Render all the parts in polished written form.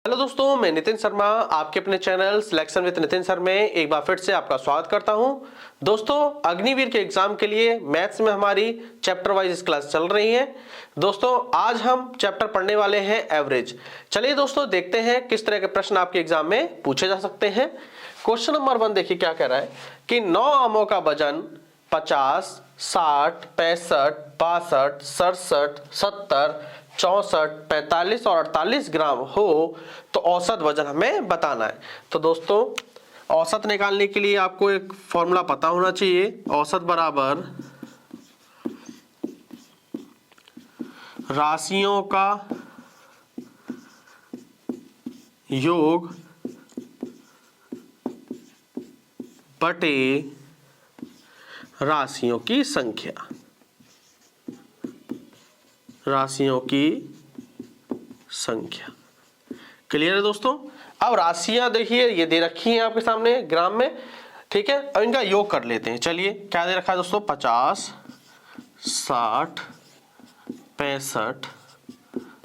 Hello दोस्तों, मैं नितिन शर्मा आपके अपने channel selection with Nitin sir में एक बार फिर से आपका स्वागत करता हूं। दोस्तों, अग्निवीर के एग्जाम के लिए मैथ्स में हमारी चैप्टर वाइज क्लास चल रही है। दोस्तों, आज हम चैप्टर पढ़ने वाले हैं एवरेज। चलिए दोस्तों, देखते हैं किस तरह के प्रश्न आपके एग्जाम में पूछे जा सकते हैं। क्वेश्चन नंबर 1 देखिए क्या कह रहा है कि 9 आमों का वजन 50, 60, 65, 62, 67, 70, 64, 45 और 48 ग्राम हो तो औसत वजन हमें बताना है। तो दोस्तों, औसत निकालने के लिए आपको एक फॉर्मूला पता होना चाहिए। औसत बराबर राशियों का योग बटे राशियों की संख्या। राशियों की संख्या क्लियर है दोस्तों। अब राशियां देखिए ये दे रखी हैं आपके सामने ग्राम में, ठीक है। अब इनका योग कर लेते हैं। चलिए क्या दे रखा है दोस्तों, 50, 60, 65,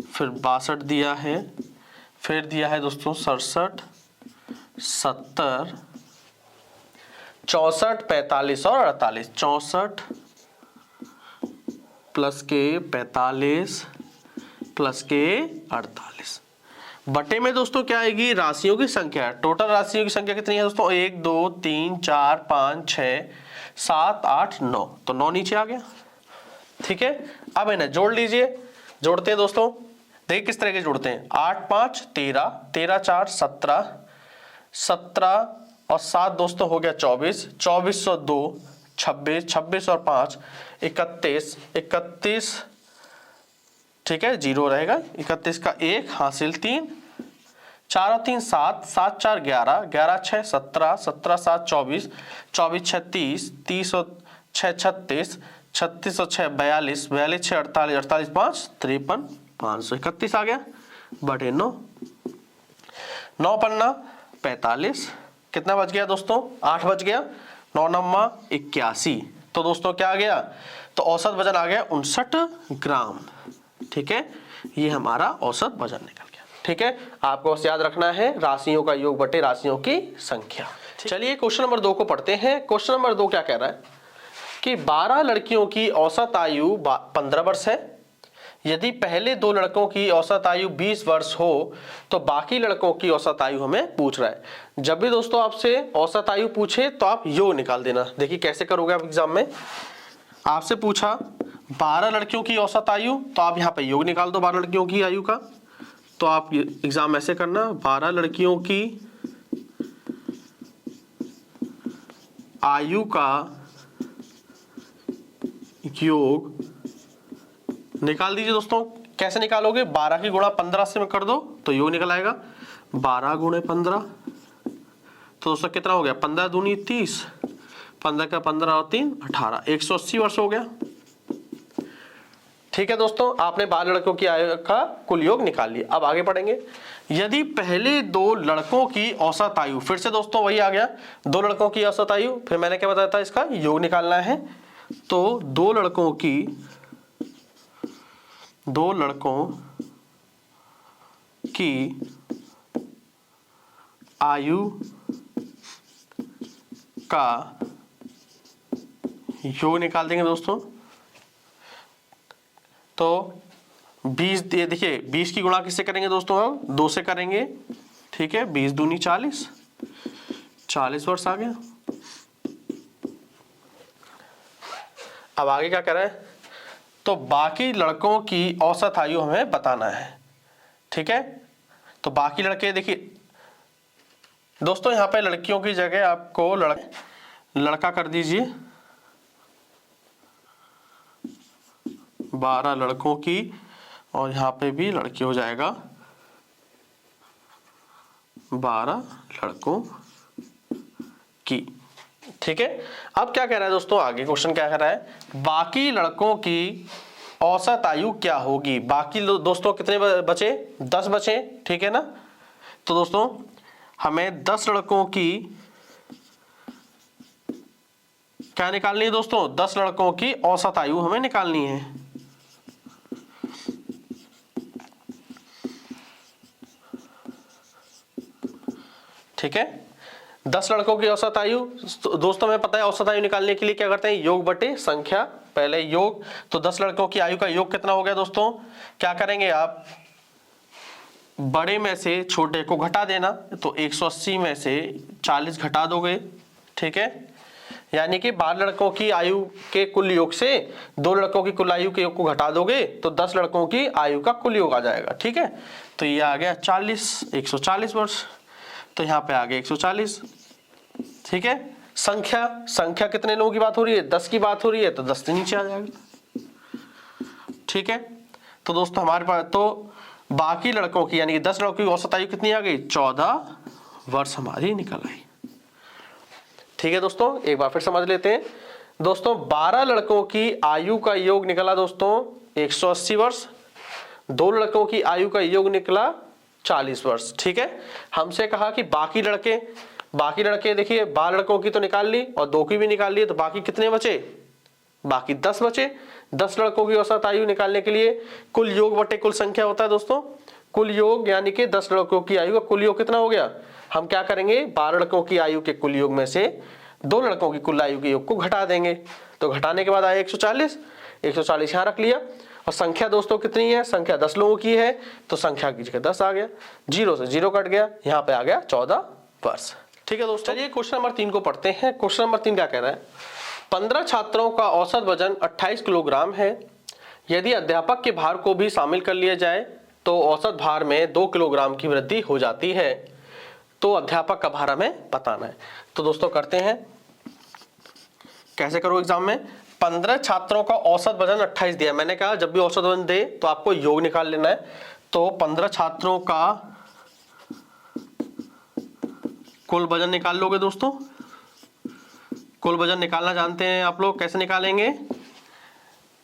फिर 62 दिया है, फिर दिया है दोस्तों 67, 70, 64, 45 और 48। 64 प्लस के 45 प्लस के 48 बटे में दोस्तों क्या आएगी, राशियों की संख्या। टोटल राशियों की संख्या कितनी है दोस्तों, 1 2 3 4 5 6 7 8 9। तो 9 नीचे आ गया, ठीक है। अब इन्हें जोड़ लीजिए। जोड़ते हैं दोस्तों, देखिए किस तरह के जोड़ते हैं। 8 5 13, 13 4 17, 17 और 7 दोस्तों हो गया 24, 24 और 2 26, 26 और 5 31, 31 ठीक है, 0 रहेगा। 31 का 1 हासिल 3, 4 और 3 7, 7 4 11, 11 6 17, 17 7 24, 24 6 30, 30 और 6 36, 36 और 6 42, 42 6 48, 48 5 53, 531 आ गया बटे 9। 9 पन्ना 45, कितना बच गया दोस्तों, 8 बच गया। 9 नम्मा 81। तो दोस्तों क्या आ गया, तो औसत वजन आ गया 59 ग्राम, ठीक है। ये हमारा औसत वजन निकल गया, ठीक है। आपको बस याद रखना है राशियों का योग बटे राशियों की संख्या। चलिए क्वेश्चन नंबर 2 को पढ़ते हैं। क्वेश्चन नंबर 2 क्या कह रहा है कि 12 लड़कियों की औसत आयु 15 वर्ष है। यदि पहले 2 लड़कों की औसत आयु 20 वर्ष हो तो बाकी लड़कों की औसत आयु हमें पूछ रहा है। जब भी दोस्तों आपसे औसत आयु पूछे तो आप योग निकाल देना। देखिए कैसे करोगे आप एग्जाम में। आपसे पूछा 12 लड़कियों की औसत आयु, तो आप यहाँ पे योग निकाल दो 12 लड़कियों की आयु का। तो आप एग्जाम ऐसे करना, 12 लड़कियों की आयु का योग निकाल दीजिए दोस्तों। कैसे निकालोगे, 12 की गुणा 15 से कर दो तो योग निकल आएगा। 12 गुणे 15 तो दोस्तों कितना हो गया, 15 दूनी 30, 15 का 15 और 3 18, 180 वर्ष हो गया, ठीक है दोस्तों। आपने 12 लड़कों की आयु का कुल योग निकाल लिया। अब आगे पढ़ेंगे। यदि पहले 2 लड़कों की औसत आयु, फिर से दोस्तों वही आ गया, 2 लड़कों की औसत आयु, फिर मैंने क्या बताया था, इसका योग निकालना है। तो 2 लड़कों की आयु का योग निकाल देंगे दोस्तों। तो 20, देखिए 20 की गुणा किससे करेंगे दोस्तों, हम 2 से करेंगे, ठीक है। 20 दूनी 40, 40 वर्ष आ गया। अब आगे क्या कर रहे हैं, तो बाकी लड़कों की औसत आयु हमें बताना है, ठीक है। तो बाकी लड़के देखिए दोस्तों, यहाँ पे लड़कियों की जगह आपको लड़का कर दीजिए। 12 लड़कों की और यहाँ पे भी लड़की हो जाएगा 12 लड़कों की, ठीक है। अब क्या कह रहा है दोस्तों, आगे क्वेश्चन क्या कह रहा है, बाकी लड़कों की औसत आयु क्या होगी। बाकी दोस्तों कितने बचे, 10 बचे, ठीक है ना। तो दोस्तों हमें 10 लड़कों की क्या निकालनी है दोस्तों, 10 लड़कों की औसत आयु हमें निकालनी है। ठीक है। 10 लड़कों की औसत आयु, दोस्तों हमें पता है औसत आयु निकालने के लिए क्या करते हैं, योग बटे संख्या, पहले योग, तो 10 लड़कों की आयु का योग कितना हो गया दोस्तों, क्या करेंगे आप, बड़े में से छोटे को घटा देना, तो 180 में से 40 घटा दोगे, ठीक है, यानी कि 12 लड़कों की आयु के कुल योग से 2 लड़कों की कुल आयु के योग को घटा दोगे तो 10 लड़कों की आयु का कुल योग आ जाएगा, ठीक है। तो ये आ गया 140 वर्ष, तो यहाँ पे आ गया 140, ठीक है। संख्या कितने लोगों की बात हो रही है, 10 की बात हो रही है, तो 10 से नीचे आ जाएगा, ठीक है। तो दोस्तों हमारे पास तो बाकी लड़कों की यानी कि 10 लड़कों की औसत आयु कितनी आ गई, 14 वर्ष हमारी निकल आई, ठीक है। दोस्तों एक बार फिर समझ लेते हैं दोस्तों, 12 लड़कों की आयु का योग निकला दोस्तों 180 वर्ष, 2 लड़कों की आयु का योग निकला 40 वर्ष, ठीक है। हमसे कहा कि बाकी लड़के देखिए 12 लड़कों की तो निकाल ली और 2 की भी निकाल ली, तो बाकी कितने बचे, बाकी 10 बचे। 10 लड़कों की औसत आयु निकालने के लिए कुल योग बटे कुल संख्या होता है दोस्तों, कुल योग यानी कि 10 लड़कों की आयु का कुल योग कितना हो गया, हम क्या करेंगे 12 लड़कों की आयु के कुल योग में से 2 लड़कों की कुल आयु के योग को घटा देंगे, तो घटाने के बाद आया 140 यहाँ रख लिया, और संख्या दोस्तों कितनी है, संख्या 10 लोगों की है, तो संख्या की जगह 10 आ गया, 0 से 0 कट गया, यहाँ पे आ गया 14 वर्ष, ठीक है दोस्तों। चलिए क्वेश्चन नंबर 3 को पढ़ते हैं। क्वेश्चन नंबर 3 क्या कह रहा है, 15 छात्रों का औसत वजन 28 किलोग्राम है, यदि अध्यापक के भार को भी शामिल कर लिया जाए तो औसत भार में 2 किलोग्राम की वृद्धि हो जाती है, तो अध्यापक का भार हमें बताना है। तो दोस्तों करते हैं, कैसे करो एग्जाम में, 15 छात्रों का औसत वजन 28 दिया, मैंने कहा जब भी औसत वजन दे तो आपको योग निकाल लेना है, तो 15 छात्रों का कुल वजन निकाल लोगे दोस्तों, कुल वजन निकालना जानते हैं आप लोग, कैसे निकालेंगे,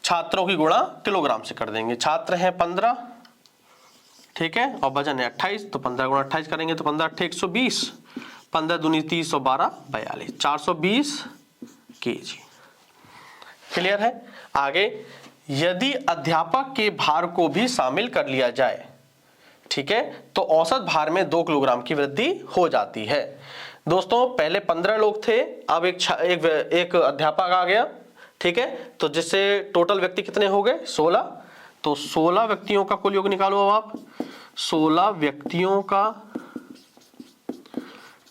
छात्रों की गुणा किलोग्राम से कर देंगे, छात्र हैं 15, ठीक है, और वजन है 28, तो 15 गुणा 28 करेंगे तो 15 8 120, 15 दूनी 30 और 12 42, 420 केजी, क्लियर है। आगे, यदि अध्यापक के भार को भी शामिल कर लिया जाए, ठीक है, तो औसत भार में 2 किलोग्राम की वृद्धि हो जाती है। दोस्तों पहले 15 लोग थे, अब एक अध्यापक आ गया, ठीक है, तो जिससे टोटल व्यक्ति कितने हो गए 16, तो 16 व्यक्तियों का कुल योग निकालो अब आप, 16 व्यक्तियों का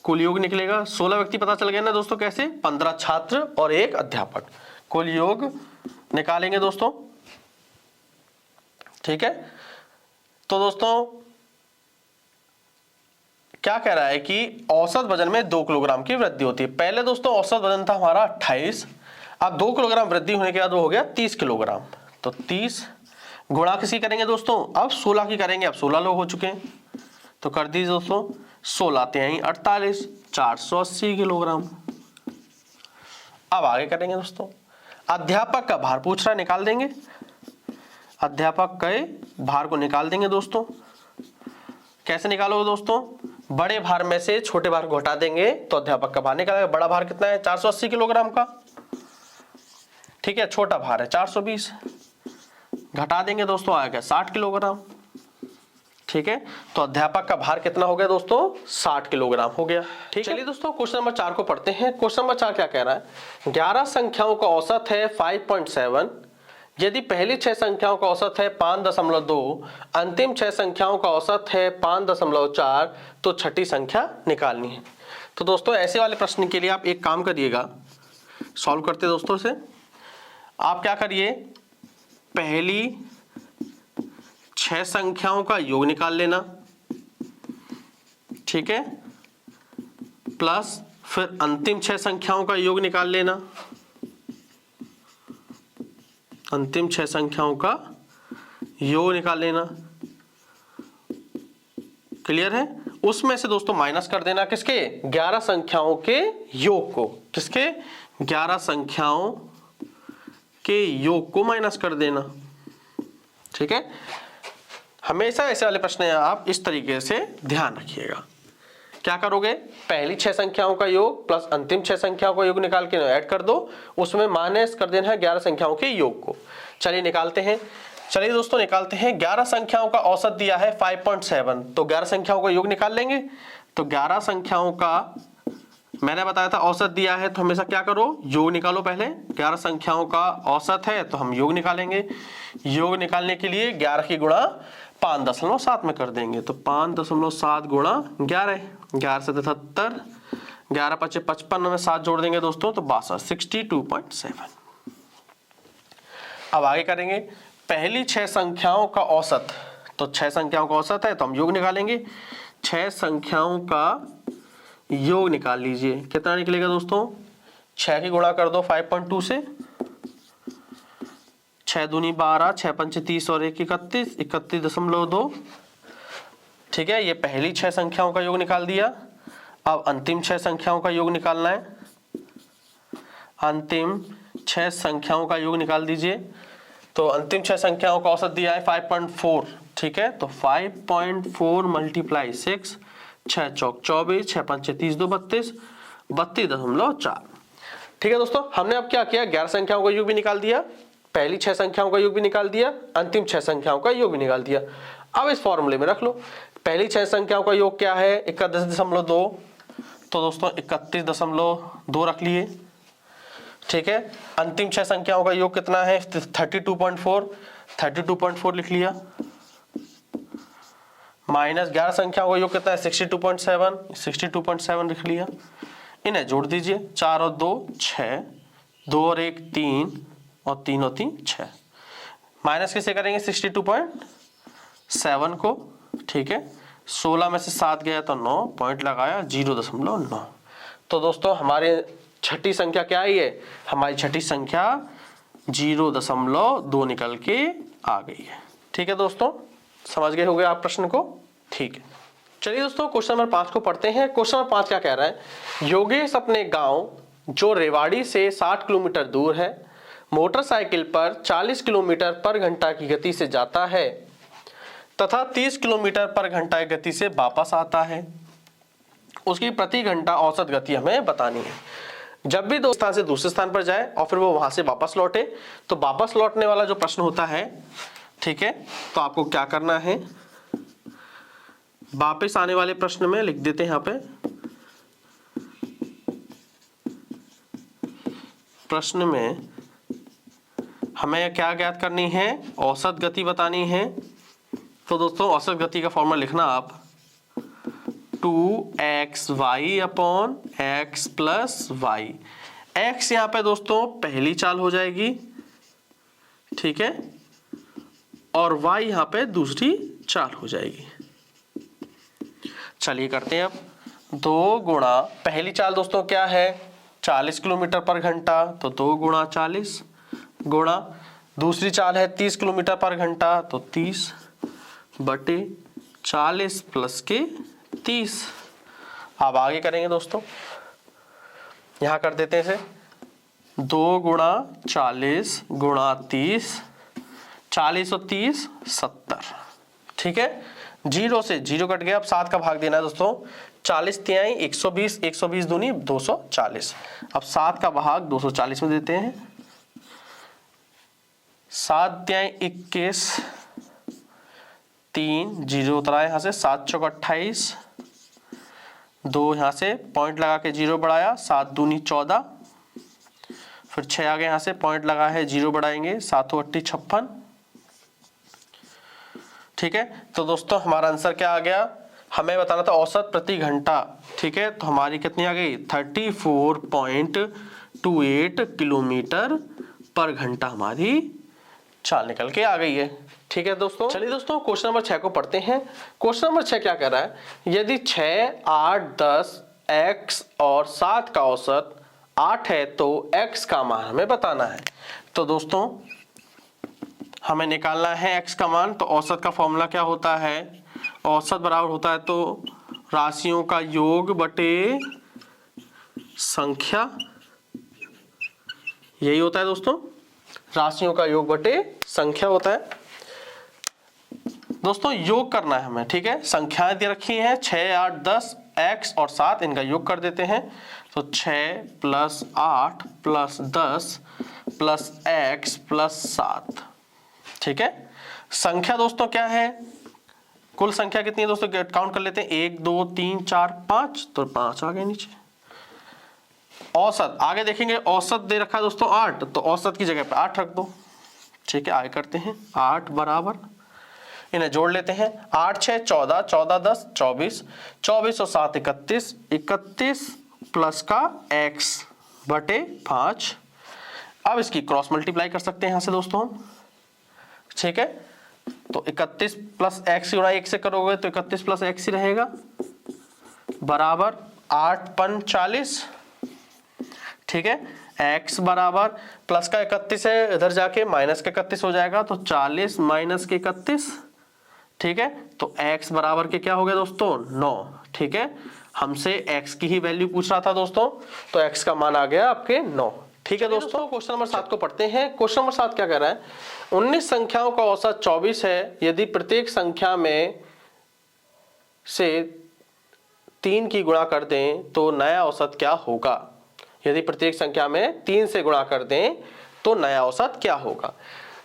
कुल योग निकलेगा, 16 व्यक्ति पता चल गया ना दोस्तों, कैसे, 15 छात्र और एक अध्यापक, कुल योग निकालेंगे दोस्तों, ठीक है। तो दोस्तों क्या कह रहा है कि औसत वजन में 2 किलोग्राम की वृद्धि होती है। पहले दोस्तों औसत वजन था हमारा 28, अब 2 किलोग्राम वृद्धि होने के बाद वो हो गया 30 किलोग्राम, तो 30 गुणा किसी करेंगे दोस्तों, अब 16 की करेंगे, अब 16 लोग हो चुके हैं, तो कर दीजिए दोस्तों 16 3 48, 480 किलोग्राम। अब आगे करेंगे दोस्तों, अध्यापक का भार पूछ रहा है, निकाल देंगे, अध्यापक के भार को निकाल देंगे दोस्तों, कैसे निकालोगे दोस्तों, बड़े भार में से छोटे भार को हटा देंगे तो अध्यापक का भार निकालेगा। बड़ा भार कितना है 480 किलोग्राम का, ठीक है, छोटा भार है 420, घटा देंगे दोस्तों आएगा 60 किलोग्राम, ठीक है, तो अध्यापक का भार कितना हो गया दोस्तों 60 किलोग्राम हो गया, ठीक है। चलिए दोस्तों क्वेश्चन नंबर 4 को पढ़ते हैं। क्वेश्चन नंबर 4 क्या कह रहा है, 11 संख्याओं का औसत है 5.7, यदि पहली 6 संख्याओं का औसत है 5.2, अंतिम 6 संख्याओं का औसत है 5.4, तो छठी संख्या निकालनी है। तो दोस्तों ऐसे वाले प्रश्न के लिए आप एक काम करिएगा, सॉल्व करते दोस्तों से, आप क्या करिए, पहली 6 संख्याओं का योग निकाल लेना, ठीक है, प्लस फिर अंतिम 6 संख्याओं का योग निकाल लेना, अंतिम 6 संख्याओं का योग निकाल लेना, क्लियर है। उसमें से दोस्तों माइनस कर देना किसके, 11 संख्याओं के योग को, किसके, 11 संख्याओं के योग को माइनस कर देना, ठीक है। हमेशा ऐसे वाले प्रश्न आप इस तरीके से ध्यान रखिएगा, क्या करोगे, पहली 6 संख्याओं का योग प्लस अंतिम 6 संख्याओं का योग निकाल के ऐड कर दो, उसमें माइनस कर देना है 11 संख्याओं के योग को। चलिए निकालते हैं, चलिए दोस्तों निकालते हैं, 11 संख्याओं का औसत दिया है 5.7, तो 11 संख्याओं का योग निकाल लेंगे, तो 11 संख्याओं का मैंने बताया था औसत दिया है तो हमेशा क्या करो, योग निकालो। पहले 11 संख्याओं का औसत है तो हम योग निकालेंगे। योग निकालने के लिए 11 की गुणा 5.7 में कर देंगे। तो 5.7 गुणा 11, 11 से 77, 11 × 5 = 55 में 7 जोड़ देंगे दोस्तों तो 62.7। अब आगे करेंगे पहली 6 संख्याओं का औसत। तो 6 संख्याओं का औसत है तो हम योग निकालेंगे। 6 संख्याओं का योग निकाल लीजिए। कितना निकलेगा दोस्तों, 6 की गुणा कर दो 5.2 से, 6 दूनी 12, 6 पंचे 30 और 1 31, 31.2। ठीक है, ये पहली 6 संख्याओं का योग निकाल दिया। अब अंतिम 6 संख्याओं का योग निकालना है। अंतिम 6 संख्याओं का योग निकाल दीजिए। तो अंतिम 6 संख्याओं का औसत दिया है 5.4। ठीक है, तो 5.4 × 6, 6 चौक 24, 6 पंचे 30, 2 32, 32.4। ठीक है दोस्तों, हमने अब क्या किया, 11 संख्याओं का योग भी निकाल दिया, पहली 6 संख्याओं का योग भी निकाल दिया, अंतिम 6 संख्याओं का योग भी निकाल दिया। अब इस फॉर्मूले में रख लो। पहली 6 संख्याओं का योग क्या है, 31.2। तो दोस्तों 31.2 रख लिए। ठीक है, अंतिम 6 संख्याओं का योग कितना है, 32.4, 32.4 लिख लिया। माइनस 11 संख्याओं का योग कितना है, 62.7, 62.7 लिख लिया। इन्हें जोड़ दीजिए, 4 और 2 6, 2 और 1 3 और 3 और 3 6। माइनस किसे करेंगे, 62.7 को। ठीक है, 16 में से 7 गया तो 9, पॉइंट लगाया 0.9। तो दोस्तों हमारे छठी संख्या क्या आई है, हमारी छठी संख्या 0.2 निकल के आ गई है। ठीक है दोस्तों, समझ गए होंगे आप प्रश्न को। ठीक है, चलिए दोस्तों क्वेश्चन नंबर 5 को पढ़ते हैं। क्वेश्चन नंबर 5 क्या कह रहा है, योगेश अपने गांव जो रेवाड़ी से 60 किलोमीटर दूर है मोटरसाइकिल पर 40 किलोमीटर पर घंटा की गति से जाता है तथा 30 किलोमीटर पर घंटा की गति से वापस आता है। उसकी प्रति घंटा औसत गति हमें बतानी है। जब भी दो स्थान से दूसरे स्थान पर जाए और फिर वो वहां से वापस लौटे, तो वापस लौटने वाला जो प्रश्न होता है, ठीक है, तो आपको क्या करना है, वापस आने वाले प्रश्न में लिख देते हैं यहाँ पे, प्रश्न में हमें क्या ज्ञात करनी है, औसत गति बतानी है। तो दोस्तों औसत गति का फॉर्मूला लिखना आप 2xy/x + y। x यहाँ पे दोस्तों पहली चाल हो जाएगी, ठीक है, और y यहाँ पे दूसरी चाल हो जाएगी। चलिए करते हैं अब। 2 गुणा पहली चाल दोस्तों क्या है, 40 किलोमीटर पर घंटा, तो 2 गुणा 40 गुणा दूसरी चाल है 30 किलोमीटर पर घंटा, तो 30 बटे 40 प्लस के 30। अब आगे करेंगे दोस्तों, यहां कर देते हैं इसे 2 गुणा 40 गुणा 30, 40 और 30 70। ठीक है, 0 से 0 कट गया। अब 7 का भाग देना है दोस्तों, 40 तिहाई 120, 120 दूनी 240। अब 7 का भाग 240 में देते हैं, 7 तिहाई 21, 3 0 उतरा यहाँ से, 7 चौक 28, 2 यहाँ से पॉइंट लगा के 0 बढ़ाया, 7 दूनी 14, फिर 6 आगे यहाँ से पॉइंट लगा है 0 बढ़ाएंगे, 7 8 56। ठीक है, तो दोस्तों हमारा आंसर क्या आ गया, हमें बताना था औसत प्रति घंटा। ठीक है, तो हमारी कितनी आ गई, 34.28 किलोमीटर पर घंटा हमारी चाल निकल के आ गई है। ठीक है दोस्तों, चलिए दोस्तों क्वेश्चन नंबर 6 को पढ़ते हैं। क्वेश्चन नंबर 6 क्या कह रहा है, यदि 6, 8, 10 x और 7 का औसत 8 है तो x का मान हमें बताना है। तो दोस्तों हमें निकालना है x का मान। तो औसत का फॉर्मूला क्या होता है, औसत बराबर होता है तो राशियों का योग बटे संख्या, यही होता है दोस्तों, राशियों का योग बटे संख्या होता है। दोस्तों योग करना है हमें, ठीक है, संख्याएं दे रखी हैं 6, 8, 10 x और 7, इनका योग कर देते हैं। तो 6 + 8 + 10 + x + 7। ठीक है, संख्या दोस्तों क्या है, कुल संख्या कितनी है दोस्तों, काउंट कर लेते हैं, 1 2 3 4 5, तो 5 आ गए नीचे। औसत आगे देखेंगे, औसत दे रखा है दोस्तों 8, तो औसत की जगह पे 8 रख दो। ठीक है, आगे करते हैं, 8 बराबर, इन्हें जोड़ लेते हैं, 8 6 14, 14 10 24, 24 और 7 31, 31 प्लस का x बटे 5। अब इसकी क्रॉस मल्टीप्लाई कर सकते हैं यहां से दोस्तों हम। ठीक है, तो 31 प्लस एक्स गुणा 1 से करोगे तो 31 प्लस एक्स ही रहेगा, बराबर 8 5 40। ठीक है, x बराबर प्लस का 31 है, इधर जाके माइनस का 31 हो जाएगा, तो 40 माइनस के 31। ठीक है, तो x बराबर के क्या हो गया दोस्तों, 9। ठीक है, हमसे x की ही वैल्यू पूछ रहा था दोस्तों, तो x का मान आ गया आपके 9। ठीक है दोस्तों, क्वेश्चन नंबर 7 को पढ़ते हैं। क्वेश्चन नंबर 7 क्या कह रहा है, 19 संख्याओं का औसत 24 है, यदि प्रत्येक संख्या में से 3 की गुणा कर दें तो नया औसत क्या होगा। यदि प्रत्येक संख्या में 3 से गुणा कर दें तो नया औसत क्या होगा।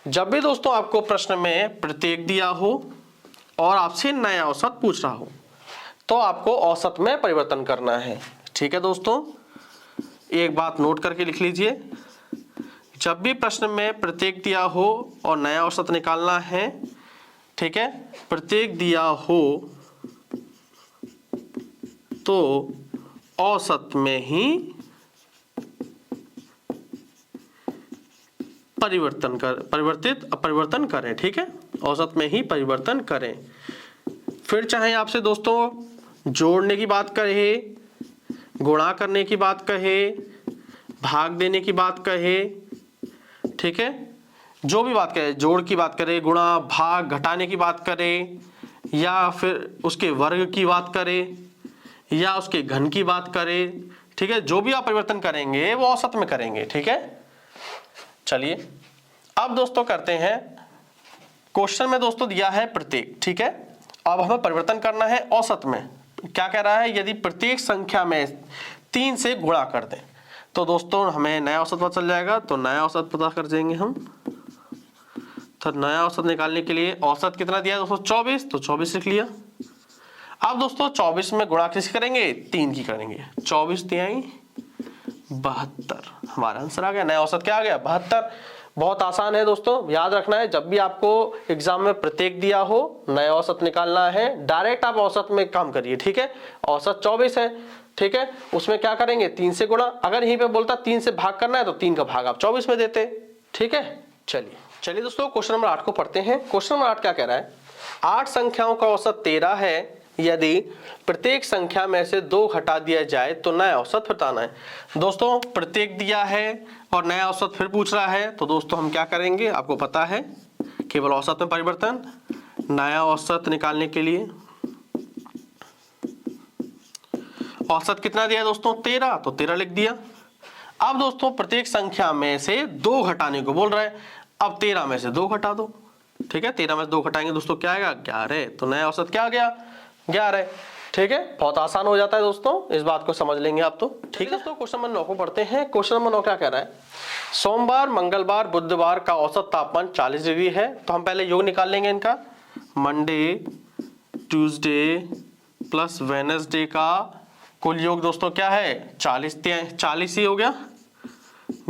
जब भी दोस्तों आपको प्रश्न में प्रत्येक दिया हो और आपसे नया औसत पूछ रहा हो तो आपको औसत में परिवर्तन करना है। ठीक है दोस्तों, एक बात नोट करके लिख लीजिए, जब भी प्रश्न में प्रत्येक दिया हो और नया औसत निकालना है, ठीक है, प्रत्येक दिया हो तो औसत में ही परिवर्तन करें। ठीक है, औसत में ही परिवर्तन करें। फिर चाहे आपसे दोस्तों जोड़ने की बात कहे, गुणा करने की बात कहे, भाग देने की बात कहे, ठीक है, जो भी बात करे, जोड़ की बात करे, गुणा भाग घटाने की बात करे, या फिर उसके वर्ग की बात करे, या उसके घन की बात करे, ठीक है, जो भी आप परिवर्तन करेंगे वो औसत में करेंगे। ठीक है, चलिए अब दोस्तों करते हैं, क्वेश्चन में दोस्तों दिया है प्रत्येक। ठीक है, अब हमें परिवर्तन करना है औसत में। क्या कह रहा है, यदि प्रत्येक संख्या में 3 से गुणा कर दें तो दोस्तों हमें नया औसत पता चल जाएगा। तो नया औसत पता कर देंगे हम। तो नया औसत निकालने के लिए औसत कितना दिया है दोस्तों, 24, तो 24 लिख लिया। अब दोस्तों 24 में गुणा किसकी करेंगे, 3 की करेंगे, 24 तिहाई 72, हमारा आंसर आ गया। नया औसत क्या आ गया, 72। बहुत आसान है दोस्तों, याद रखना है, जब भी आपको एग्जाम में प्रत्येक दिया हो, नया औसत निकालना है, डायरेक्ट आप औसत में काम करिए। ठीक है, औसत 24 है, ठीक है, उसमें क्या करेंगे, 3 से गुणा। अगर यहीं पे बोलता 3 से भाग करना है तो 3 का भाग आप 24 में देते। ठीक है, चलिए दोस्तों क्वेश्चन नंबर 8 को पढ़ते हैं। क्वेश्चन नंबर 8 क्या कह रहा है, 8 संख्याओं का औसत 13 है, यदि प्रत्येक संख्या में से 2 हटा दिया जाए तो नया औसत बताना है। दोस्तों प्रत्येक दिया है और नया औसत फिर पूछ रहा है, तो दोस्तों हम क्या करेंगे, आपको पता है, केवल औसत में परिवर्तन। नया औसत निकालने के लिए औसत कितना दिया है दोस्तों, 13, तो 13 लिख दिया। अब दोस्तों प्रत्येक संख्या में से 2 घटाने को बोल रहा है, अब 13 में से 2 घटा दो। ठीक है, 13 में से 2 घटाएंगे दोस्तों क्या आएगा, 11, तो नया औसत क्या आ गया, 11। ठीक है, बहुत आसान हो जाता है दोस्तों, इस बात को समझ लेंगे आप तो। ठीक है दोस्तों, क्वेश्चन नंबर 9 को पढ़ते हैं। क्वेश्चन नंबर 9 क्या कह रहा है, सोमवार मंगलवार बुधवार का औसत तापमान 40 डिग्री है, तो हम पहले योग निकाल लेंगे इनका। मंडे ट्यूसडे प्लस वेडनेसडे का कुल योग दोस्तों क्या है, 40 ही हो गया,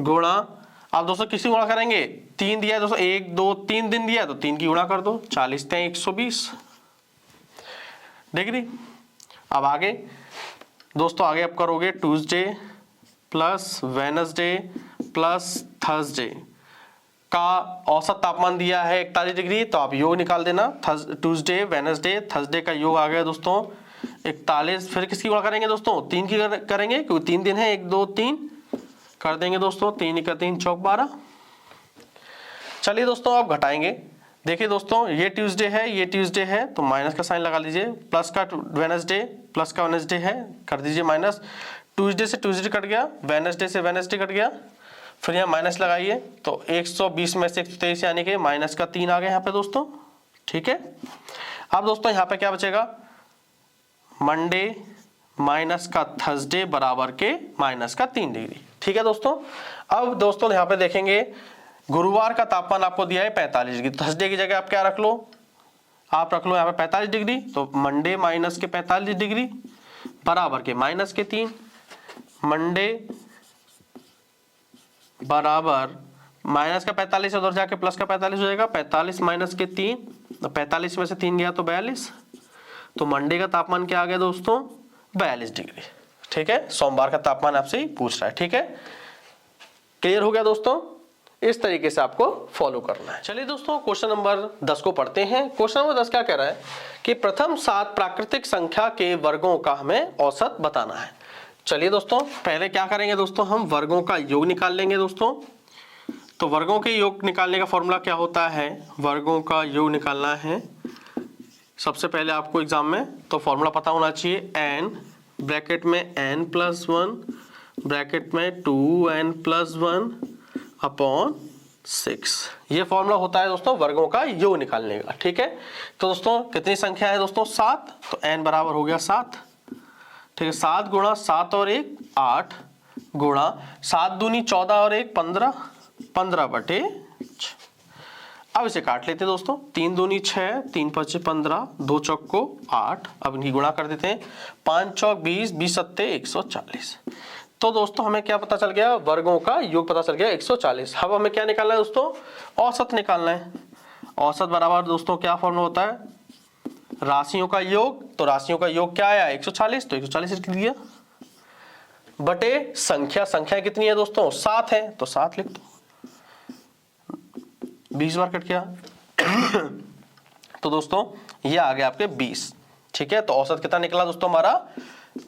गुणा। अब दोस्तों किसी गुणा करेंगे, 3 दिया है दोस्तों, 1 2 3 दिन दिया है तो 3 की गुणा कर दो, 40 120 डिग्री। अब आगे दोस्तों, आगे आप करोगे Tuesday plus Wednesday plus Thursday का औसत तापमान दिया है 41 डिग्री, तो आप योग निकाल देना। ट्यूसडे वेडनेसडे थर्सडे का योग आ गया दोस्तों 41। फिर किसकी गुणा करेंगे दोस्तों, 3 की करेंगे, क्योंकि 3 दिन है, 1 2 3 कर देंगे दोस्तों, 3 का 3 चौक 12। चलिए दोस्तों आप घटाएंगे, देखिए दोस्तों ये ट्यूसडे है, ये ट्यूसडे है, तो माइनस का साइन लगा लीजिए, प्लस का वेडनेसडे, प्लस का वेडनेसडे है, कर दीजिए माइनस। ट्यूसडे से ट्यूसडे कट गया, वेडनेसडे से वेडनेसडे कट गया, फिर यहाँ माइनस लगाइए, तो 120 में से 123 यानी कि माइनस का 3 आ गया यहाँ पे दोस्तों। ठीक है, अब दोस्तों यहाँ पे क्या बचेगा, मंडे माइनस का थर्सडे बराबर के माइनस का 3 डिग्री। ठीक है दोस्तों, अब दोस्तों यहाँ पे देखेंगे गुरुवार का तापमान आपको दिया है 45 डिग्री, थर्सडे की जगह आप क्या रख लो, आप रख लो यहाँ पे 45 डिग्री, तो मंडे माइनस के 45 डिग्री बराबर के माइनस के 3, मंडे बराबर माइनस का 45 उधर जाके प्लस का 45 हो जाएगा, 45 माइनस के 3, तो 45 में से 3 गया तो 42, तो मंडे का तापमान क्या आ गया दोस्तों 42 डिग्री। ठीक है, सोमवार का तापमान आपसे ही पूछ रहा है। ठीक है, क्लियर हो गया दोस्तों, इस तरीके से आपको फॉलो करना है। चलिए दोस्तों क्वेश्चन नंबर 10 को पढ़ते हैं। क्वेश्चन नंबर 10 क्या कह रहा है कि प्रथम 7 प्राकृतिक संख्या के वर्गों का हमें औसत बताना है। चलिए दोस्तों पहले क्या करेंगे दोस्तों, हम वर्गों का योग निकाल लेंगे दोस्तों। तो वर्गों के योग निकालने का फॉर्मूला क्या होता है, वर्गों का योग निकालना है सबसे पहले आपको एग्जाम में तो फॉर्मूला पता होना चाहिए, n ब्रैकेट में n+1 ब्रैकेट में 2n+1 अपॉन 6, ये फॉर्मूला होता है दोस्तों वर्गों का योग निकालने का। ठीक है, तो दोस्तों कितनी संख्या है दोस्तों 7, तो n बराबर हो गया 7। ठीक है, 7 गुणा 7 और 1 8 गुणा 7 दूनी 14 और 1 15, 15/6। अब इसे काट लेते हैं दोस्तों, 3 दूनी 6, 3 5 15, 2 चौक को 8, अब इनकी गुणा कर देते हैं, 5 चौक 20, 20 सत्ते 140। तो दोस्तों हमें क्या पता चल गया, वर्गों का योग पता चल गया 140। अब हमें क्या निकालना है दोस्तों, औसत निकालना है। औसत बराबर दोस्तों क्या फॉर्मूला होता है, राशियों का योग, तो राशियों का योग क्या आया 140, तो 140 लिख दिया बटे संख्या, संख्या कितनी है दोस्तों 7 है, तो 7 लिख दो, 20 बार कट गया तो दोस्तों ये आ गया आपके 20। ठीक है, तो औसत कितना निकला दोस्तों हमारा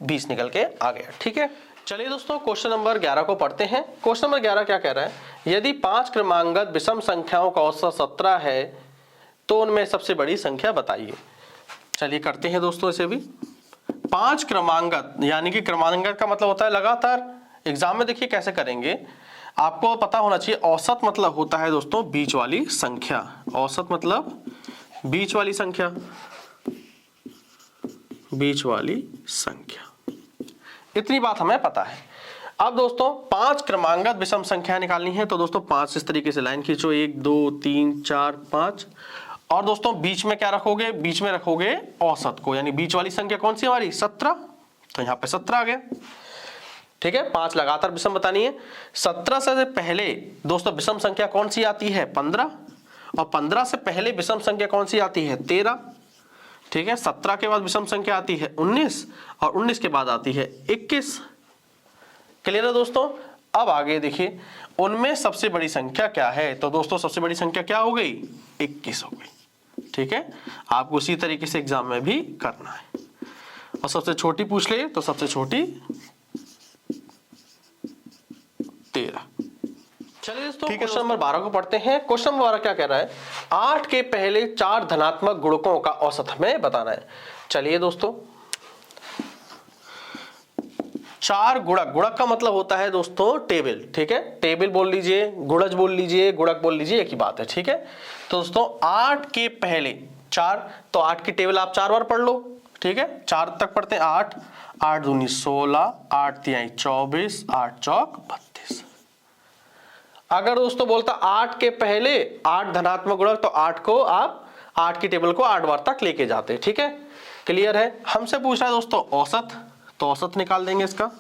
20 निकल के आ गया। ठीक है, चलिए दोस्तों क्वेश्चन नंबर 11 को पढ़ते हैं। क्वेश्चन नंबर 11 क्या कह रहा है, यदि 5 क्रमांगत विषम संख्याओं का औसत 17 है तो उनमें सबसे बड़ी संख्या बताइए। चलिए करते हैं दोस्तों इसे भी। 5 क्रमांगत यानी कि क्रमांगत का मतलब होता है लगातार, एग्जाम में देखिए कैसे करेंगे, आपको पता होना चाहिए औसत मतलब होता है दोस्तों बीच वाली संख्या, औसत मतलब बीच वाली संख्या, बीच वाली संख्या, इतनी बात हमें पता है। अब दोस्तों 5 क्रमांगत विषम संख्या निकालनी है, तो दोस्तों 5 इस तरीके से लाइन खींचो, 1 2 3 4 5, और दोस्तों बीच में क्या रखोगे, बीच में रखोगे औसत को, यानी बीच वाली संख्या कौन सी हमारी 17, तो यहाँ पे 17 आ गया। ठीक है, 5 लगातार विषम बतानी है। 17 से पहले दोस्तों विषम संख्या कौन सी आती है 15, और 15 से पहले विषम संख्या कौन सी आती है 13। ठीक है, 17 के बाद विषम संख्या आती है 19, और 19 के बाद आती है 21। क्लियर है दोस्तों, अब आगे देखिए उनमें सबसे बड़ी संख्या क्या है, तो दोस्तों सबसे बड़ी संख्या क्या हो गई 21 हो गई। ठीक है, आपको उसी तरीके से एग्जाम में भी करना है, और सबसे छोटी पूछ ले तो सबसे छोटी 13। चलिए दोस्तों क्वेश्चन नंबर 12 को पढ़ते हैं। क्वेश्चन नंबर 12 क्या कह रहा है, 8 के पहले 4 धनात्मक गुणकों का औसत हमें बताना है। चलिए दोस्तों 4 गुणक, गुणक का मतलब होता है दोस्तों टेबल। ठीक है, टेबल बोल लीजिए, गुणज बोल लीजिए, गुणक बोल लीजिए, एक ही बात है। ठीक है, तो दोस्तों 8 के पहले 4, तो 8 की टेबल आप 4 बार पढ़ लो। ठीक है, 4 तक पढ़ते हैं, 8 8 दूनी 16, 8 तिहाई 24, 8 चौक 32। अगर दोस्तों बोलता 8 के पहले 8 धनात्मक गुणक, तो 8 को आप 8 की टेबल को 8 बार तक लेके जाते। ठीक है, क्लियर है। हमसे पूछ रहा है दोस्तों औसत, तो औसत निकाल देंगे इसका।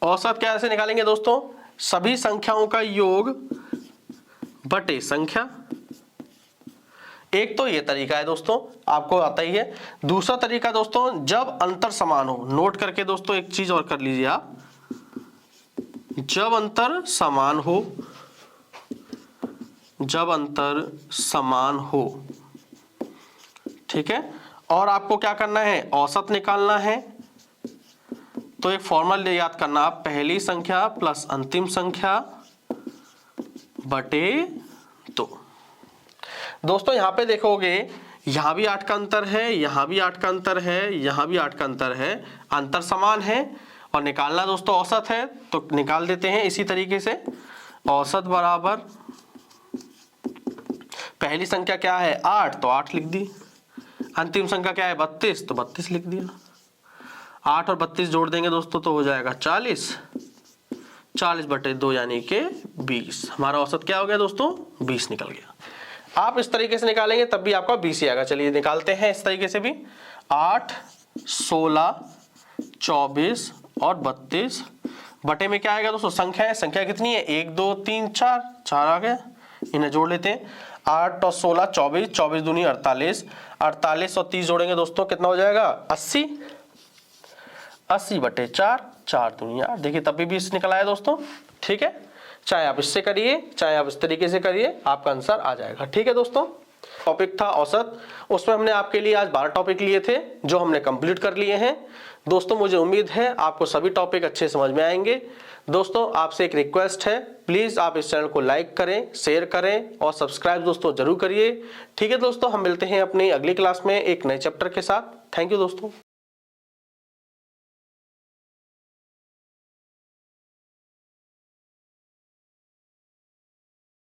औसत कैसे निकालेंगे दोस्तों, सभी संख्याओं का योग बटे संख्या। एक तो ये तरीका है दोस्तों, आपको आता ही है। दूसरा तरीका दोस्तों जब अंतर समान हो, नोट करके दोस्तों एक चीज और कर लीजिए आप, जब अंतर समान हो, जब अंतर समान हो। ठीक है, और आपको क्या करना है औसत निकालना है, तो एक फॉर्मूला याद करना आप, पहली संख्या प्लस अंतिम संख्या बटे 2। दोस्तों यहां पे देखोगे यहां भी 8 का अंतर है, यहां भी 8 का अंतर है, यहां भी 8 का अंतर है, अंतर समान है, और निकालना दोस्तों औसत है, तो निकाल देते हैं इसी तरीके से। औसत बराबर पहली संख्या क्या है 8, तो 8 लिख दी, अंतिम संख्या क्या है 32, तो 32 लिख दिया। 8 और 32 जोड़ देंगे दोस्तों तो हो जाएगा 40, 40 बटे 2 यानी कि 20। हमारा औसत क्या हो गया दोस्तों? 20 निकल गया। आप इस तरीके से निकालेंगे तब भी आपका 20 ही आएगा। चलिए निकालते हैं इस तरीके से भी। 8, 16, 24 और 32 बटे में क्या आएगा दोस्तों? संख्या है, संख्या कितनी है? 1 2 3 4, 4 आ गया। इन्हें जोड़ लेते हैं। 8 और 16 24, 24 दूनी 48, 48 और 30 जोड़ेंगे दोस्तों कितना हो जाएगा? 80। 80 बटे 4, 4 दूनी 8। देखिए तब भी 20 निकल आया दोस्तों। ठीक है, चाहे आप इससे करिए चाहे आप इस तरीके से करिए, आपका आंसर आ जाएगा। ठीक है दोस्तों, टॉपिक था औसत, उसमें हमने आपके लिए आज 12 टॉपिक लिए थे जो हमने कंप्लीट कर लिए हैं। दोस्तों मुझे उम्मीद है आपको सभी टॉपिक अच्छे समझ में आएंगे। दोस्तों आपसे एक रिक्वेस्ट है, प्लीज आप इस चैनल को लाइक करें, शेयर करें और सब्सक्राइब दोस्तों जरूर करिए। ठीक है दोस्तों, हम मिलते हैं अपनी अगली क्लास में एक नए चैप्टर के साथ। थैंक यू दोस्तों।